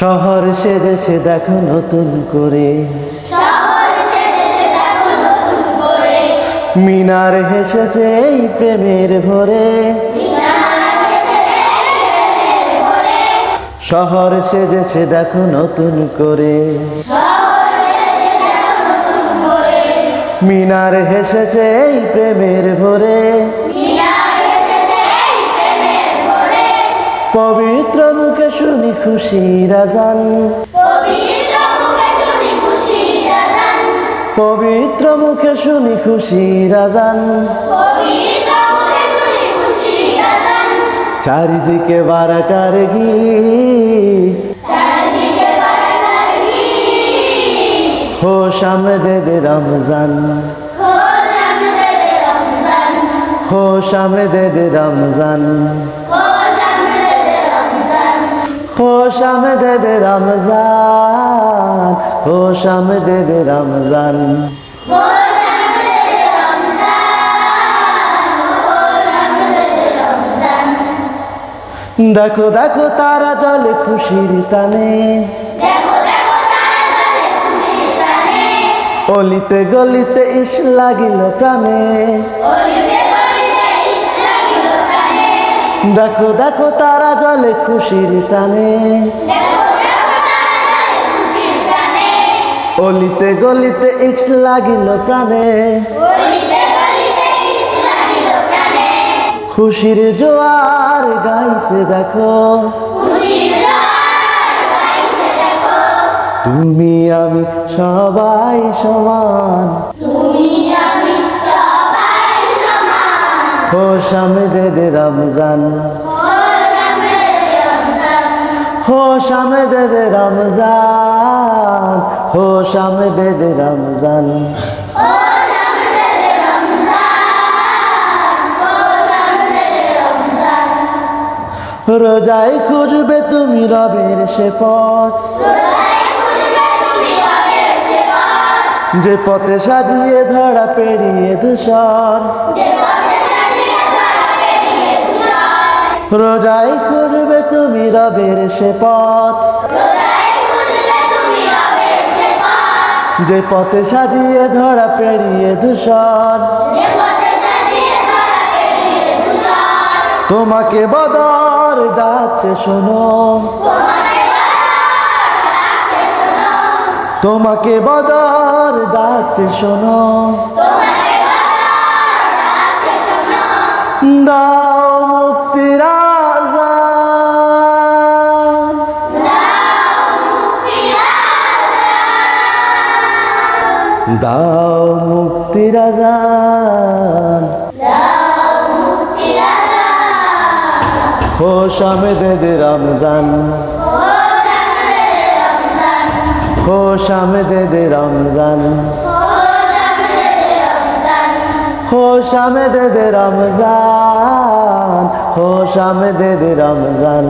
শহর সেজেছে দেখো নতুন করে, মিনার হেসেছে এই প্রেমের ভরে। শহর সেজেছে দেখো নতুন করে, মিনার হেসেছে এই প্রেমের ভরে। পবিত্র মুখে শুনি খুশির আজান, পবিত্র মুখে শুনি খুশির আজান। চারিদিকে বারাকার গীত, খোশ আমদেদ রমজান, খোশ আমদেদ রমজান, খোশ আমদেদ রমজান, খোশ আমদেদ রমজান। দেখো দেখো তারা জলে খুশির টানে, অলিতে গলিতে ইশ লাগিল প্রাণে। দেখো দেখো তারা জলে খুশির টানে, অলিতে গলিতে ইশ লাগিল প্রাণে। খুশির জোয়ার গাইছে দেখো, তুমি আমি সবাই সমান। খোশ আমদেদ রমজান, খোশ আমদেদ রমজান, খোশ আমদেদ রমজান। রোজায় খুঁজবে তুমি রবের সে পথ, যে পথে সাজিয়ে ধরা পেরিয়ে ধূসর। রোজায় খুঁজবে তুমি রবের সে পথ, যে পথে সাজিয়ে ধরা পেরিয়ে ধূসর। তোমাকে বদর ডাকছে শোনো, তোমাকে বদর ডাকছে শোনো। দাও মুক্তির আযান, দাও মুক্তির আযান। খোশ আমদেদ রমজান, খোশ আমদেদ রমজান, খোশ আমদেদ রমজান, খোশ আমদেদ রমজান।